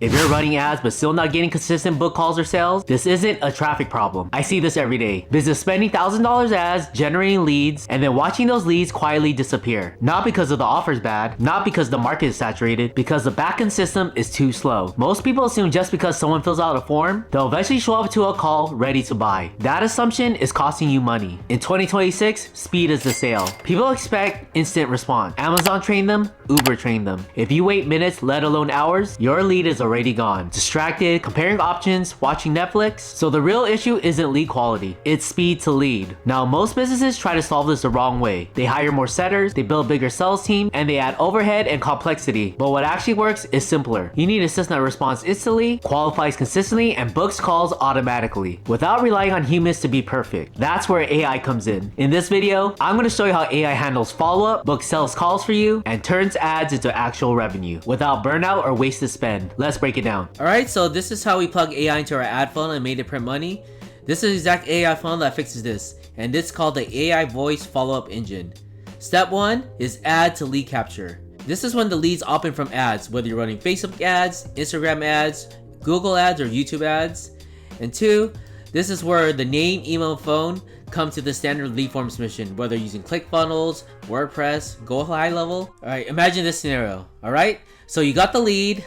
If you're running ads but still not getting consistent book calls or sales, this isn't a traffic problem. I see this every day. Business spending $1,000 ads, generating leads, and then watching those leads quietly disappear. Not because of the offer's bad, not because the market is saturated, because the backend system is too slow. Most people assume just because someone fills out a form, they'll eventually show up to a call ready to buy. That assumption is costing you money. In 2026, speed is the sale. People expect instant response. Amazon trained them, Uber trained them. If you wait minutes, let alone hours, your lead is already gone. Distracted, comparing options, watching Netflix. So the real issue isn't lead quality, it's speed to lead. Now, most businesses try to solve this the wrong way. They hire more setters, they build bigger sales team, and they add overhead and complexity. But what actually works is simpler. You need a system that responds instantly, qualifies consistently, and books calls automatically, without relying on humans to be perfect. That's where AI comes in. In this video, I'm going to show you how AI handles follow-up, books sales calls for you, and turns ads into actual revenue, without burnout or wasted spend. Let's break it down. Alright, so this is how we plug AI into our ad funnel and made it print money. This is the exact AI funnel that fixes this, and this is called the AI voice follow-up engine. Step 1 is ad to lead capture. This is when the leads opt in from ads, whether you're running Facebook ads, Instagram ads, Google ads, or YouTube ads. And 2, this is where the name, email, phone come to the standard lead form submission, whether using ClickFunnels, WordPress, go high level. Alright, imagine this scenario. Alright, so you got the lead,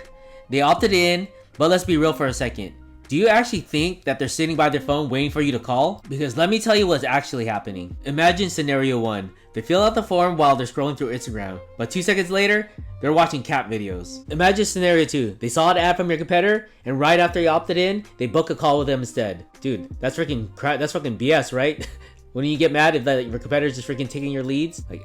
they opted in, but let's be real for a second. Do you actually think that they're sitting by their phone waiting for you to call? Because let me tell you what's actually happening. Imagine scenario 1. They fill out the form while they're scrolling through Instagram, but 2 seconds later, they're watching cat videos. Imagine scenario 2. They saw an ad from your competitor, and right after you opted in, they book a call with them instead. Dude, that's freaking crap. That's fucking BS, right? When you get mad if your competitor's just freaking taking your leads, like,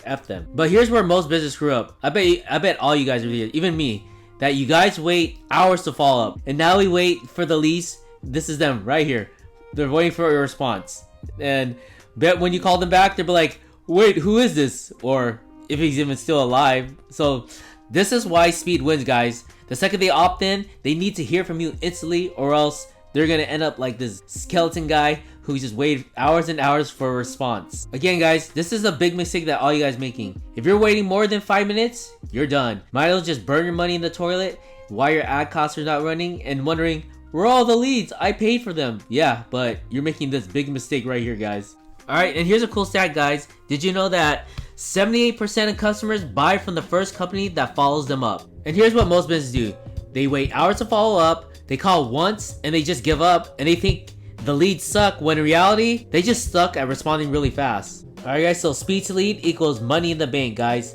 F them. But here's where most businesses screw up. I bet all you guys are here, even me, that you guys wait hours to follow up, and now we wait for the leads. This is them right here. They're waiting for a response, and bet when you call them back, they'll be like, wait, who is this? Or if he's even still alive. So this is why speed wins, guys. The second they opt in, they need to hear from you instantly, or else they're gonna end up like this skeleton guy who just waited hours and hours for a response. Again, guys, this is a big mistake that all you guys making. If you're waiting more than 5 minutes, you're done. Might as well just burn your money in the toilet while your ad costs are not running and wondering, where are all the leads? I paid for them. Yeah, but you're making this big mistake right here, guys. Alright, and here's a cool stat, guys. Did you know that 78% of customers buy from the first company that follows them up? And here's what most businesses do. They wait hours to follow up, they call once, and they just give up, and they think the leads suck, when in reality, they just suck at responding really fast. Alright guys, so speed to lead equals money in the bank, guys.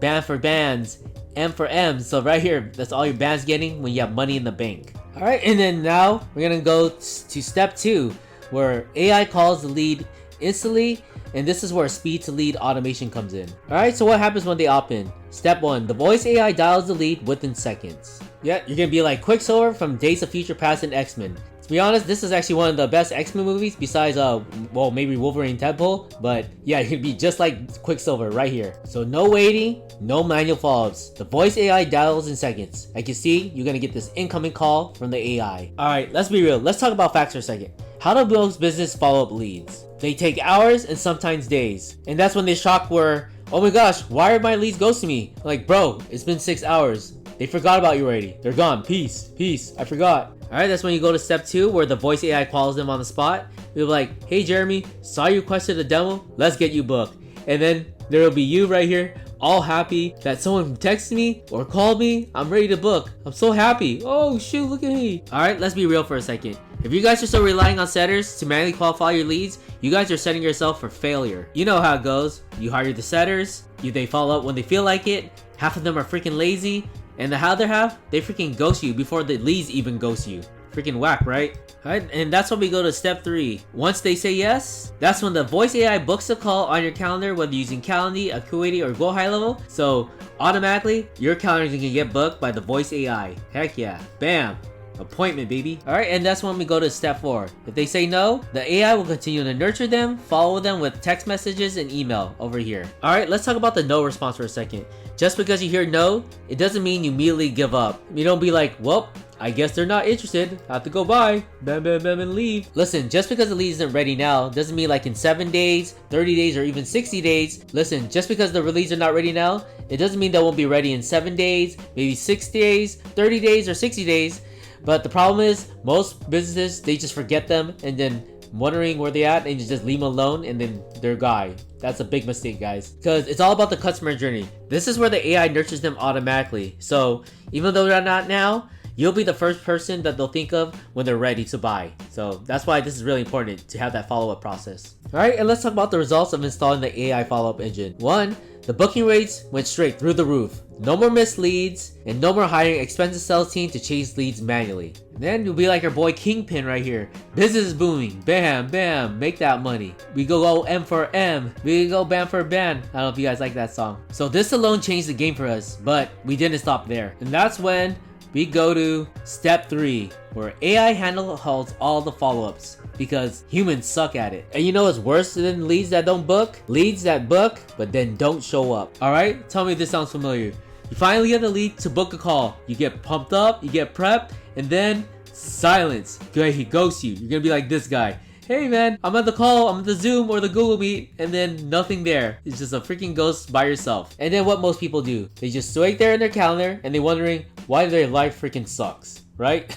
Band for bands, M for M's. So right here, that's all your band's getting when you have money in the bank. Alright, and then now we're gonna go to step 2, where AI calls the lead instantly, and this is where speed to lead automation comes in. Alright, so what happens when they opt in? Step 1, the voice AI dials the lead within seconds. Yeah, you're gonna be like Quicksilver from Days of Future Past and X-Men. To be honest, this is actually one of the best X-Men movies besides, well, maybe Wolverine and Deadpool. But yeah, you'd be just like Quicksilver right here. So no waiting, no manual follow-ups. The voice AI dials in seconds. Like you see, you're gonna get this incoming call from the AI. Alright, let's be real. Let's talk about facts for a second. How do most business follow up leads? They take hours and sometimes days. And that's when they shock where, oh my gosh, why are my leads ghosting me? Like, bro, it's been 6 hours. They forgot about you already. They're gone. Peace. I forgot. Alright, that's when you go to step 2, where the voice AI calls them on the spot. They'll be like, hey Jeremy, saw you requested a demo, let's get you booked. And then there will be you right here, all happy that someone texted me or called me. I'm ready to book. I'm so happy. Oh shoot, look at me. Alright, let's be real for a second. If you guys are still relying on setters to manually qualify your leads, you guys are setting yourself for failure. You know how it goes. You hire the setters, they follow up when they feel like it, half of them are freaking lazy, and the other half, they freaking ghost you before the leads even ghost you. Freaking whack, right? Alright, and that's when we go to step 3. Once they say yes, that's when the voice AI books a call on your calendar, whether using Calendly, Acuity, or Go High Level. So automatically, your calendar can get booked by the voice AI. Heck yeah. Bam. Appointment, baby. Alright, and that's when we go to step 4. If they say no, the AI will continue to nurture them, follow them with text messages and email over here. Alright, let's talk about the no response for a second. Just because you hear no, it doesn't mean you immediately give up. You don't be like, well, I guess they're not interested. Have to go bye. Bam, bam, bam, and leave. Listen, just because the lead isn't ready now doesn't mean like in 7 days, 30 days, or even 60 days. Listen, just because the leads are not ready now, it doesn't mean they won't be ready in 7 days, maybe 6 days, 30 days, or 60 days. But the problem is, most businesses, they just forget them and then wondering where they're at and you just leave them alone and then they're gone. That's a big mistake, guys, because it's all about the customer journey. This is where the AI nurtures them automatically. So even though they're not now, you'll be the first person that they'll think of when they're ready to buy. So that's why this is really important to have that follow-up process. All right, and let's talk about the results of installing the AI follow-up engine. 1, the booking rates went straight through the roof. No more missed leads, and no more hiring expensive sales team to chase leads manually. And then you'll be like our boy Kingpin right here. Business is booming. Bam, bam, make that money. We go M for M. We go bam for bam. I don't know if you guys like that song. So this alone changed the game for us, but we didn't stop there. And that's when we go to step 3, where AI handles all the follow-ups because humans suck at it. And you know what's worse than leads that don't book? Leads that book, but then don't show up. All right, tell me if this sounds familiar. You finally get a lead to book a call. You get pumped up, you get prepped, and then silence. He ghosts you. You're gonna be like this guy. Hey man, I'm at the call, I'm at the Zoom or the Google Meet, and then nothing there. It's just a freaking ghost by yourself. And then what most people do, they just wait there in their calendar and they're wondering why their life freaking sucks, right?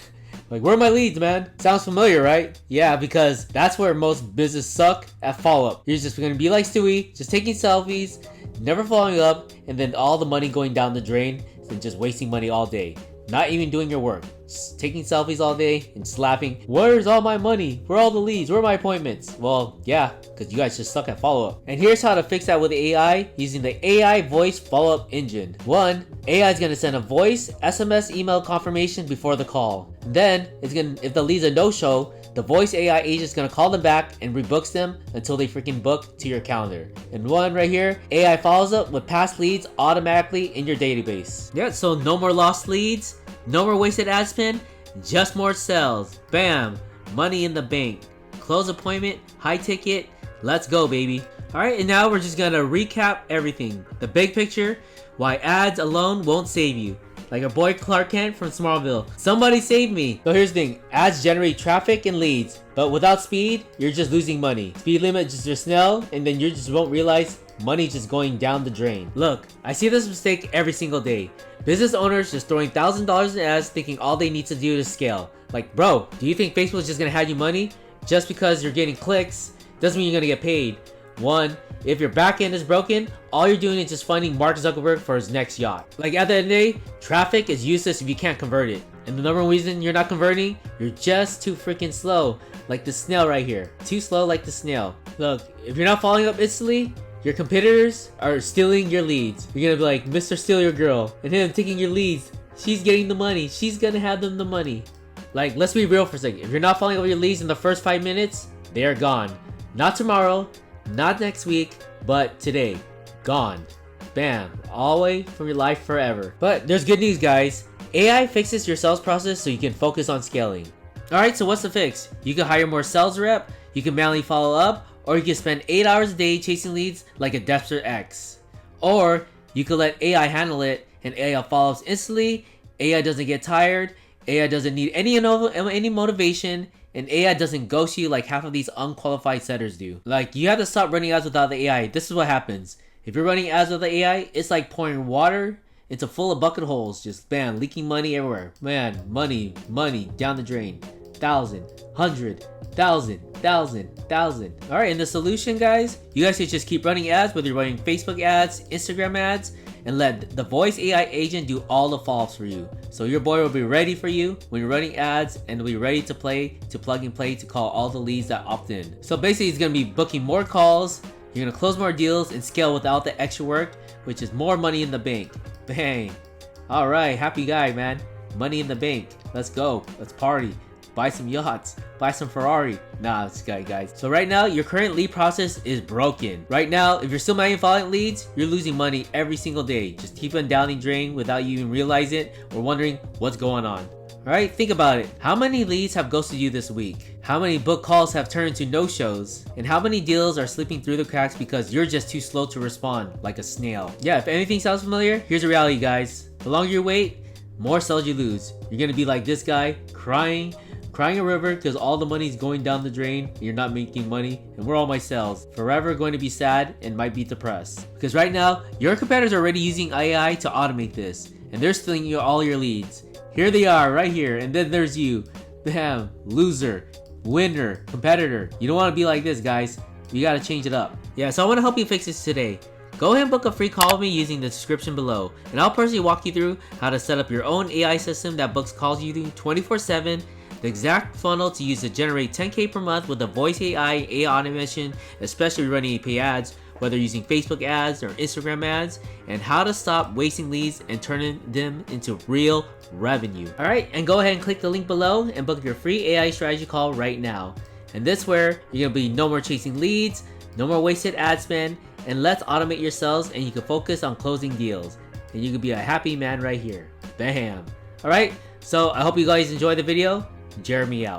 Like, where are my leads, man? Sounds familiar, right? Yeah, because that's where most business suck at follow-up. You're just gonna be like Stewie, just taking selfies, never following up, and then all the money going down the drain and just wasting money all day. Not even doing your work. Just taking selfies all day and slapping. Where's all my money? Where are all the leads? Where are my appointments? Well, yeah, because you guys just suck at follow-up. And here's how to fix that with AI using the AI voice follow-up engine. 1, AI is going to send a voice, SMS, email confirmation before the call. Then, if the leads are no-show, the voice AI agent is going to call them back and rebooks them until they freaking book to your calendar. And 1 right here, AI follows up with past leads automatically in your database. Yeah, so no more lost leads, no more wasted ad spend, just more sales. Bam, money in the bank. Close appointment, high ticket, let's go baby. Alright, and now we're just gonna recap everything. The big picture, why ads alone won't save you. Like our boy Clark Kent from Smallville. Somebody save me. So here's the thing. Ads generate traffic and leads. But without speed, you're just losing money. Speed limit just your snail, and then you just won't realize money just going down the drain. Look, I see this mistake every single day. Business owners just throwing $1,000 in ads thinking all they need to do is scale. Like, bro, do you think Facebook is just gonna hand you money? Just because you're getting clicks doesn't mean you're gonna get paid. 1, if your back end is broken, all you're doing is just finding Mark Zuckerberg for his next yacht. Like, at the end of the day, traffic is useless if you can't convert it. And the number one reason you're not converting, you're just too freaking slow. Like the snail right here. Too slow like the snail. Look, if you're not following up instantly, your competitors are stealing your leads. You're gonna be like, Mr. Steal Your Girl, and him taking your leads. She's getting the money. She's gonna have them the money. Like, let's be real for a second. If you're not following up your leads in the first 5 minutes, they are gone. Not tomorrow, not next week, but today. Gone. Bam. All the way from your life forever. But there's good news, guys. AI fixes your sales process so you can focus on scaling. Alright, so what's the fix? You can hire more sales rep, you can manually follow up, or you can spend 8 hours a day chasing leads like a Dexter X. Or you can let AI handle it and AI follows instantly, AI doesn't get tired, AI doesn't need any motivation, and AI doesn't ghost you like half of these unqualified setters do. Like, you have to stop running ads without the AI. This is what happens. If you're running ads with the AI, it's like pouring water into full of bucket holes. Just bam, leaking money everywhere. Man, money down the drain. 1,000, 100, 1,000, 1,000, 1,000. Alright, and the solution, guys, you guys should just keep running ads, whether you're running Facebook ads, Instagram ads, and let the voice AI agent do all the follow-ups for you. So your boy will be ready for you when you're running ads and will be ready to plug and play to call all the leads that opt in. So basically, he's going to be booking more calls, you're going to close more deals and scale without the extra work, which is more money in the bank. Bang. Alright, happy guy, man. Money in the bank. Let's go. Let's party. Buy some yachts, buy some Ferrari. Nah, this guy, guys. So right now, your current lead process is broken. Right now, if you're still manually following leads, you're losing money every single day. Just keep on downing drain without you even realize it or wondering what's going on. Alright, think about it. How many leads have ghosted you this week? How many book calls have turned to no-shows? And how many deals are slipping through the cracks because you're just too slow to respond, like a snail? Yeah, if anything sounds familiar, here's the reality, guys. The longer you wait, more sales you lose. You're gonna be like this guy, crying a river because all the money's going down the drain, you're not making money, and where are all my sales? Forever going to be sad and might be depressed. Because right now, your competitors are already using AI to automate this, and they're stealing all your leads. Here they are, right here, and then there's you. Bam, loser, winner, competitor. You don't want to be like this, guys. You gotta change it up. Yeah, so I want to help you fix this today. Go ahead and book a free call with me using the description below, and I'll personally walk you through how to set up your own AI system that books calls you 24/7, the exact funnel to use to generate 10K per month with the voice AI automation, especially running AP ads, whether using Facebook ads or Instagram ads, and how to stop wasting leads and turning them into real revenue. Alright, and go ahead and click the link below and book your free AI strategy call right now. And this where you're gonna be no more chasing leads, no more wasted ad spend, and let's automate your sales and you can focus on closing deals. And you can be a happy man right here. Bam! Alright, so I hope you guys enjoyed the video. Jeremy out.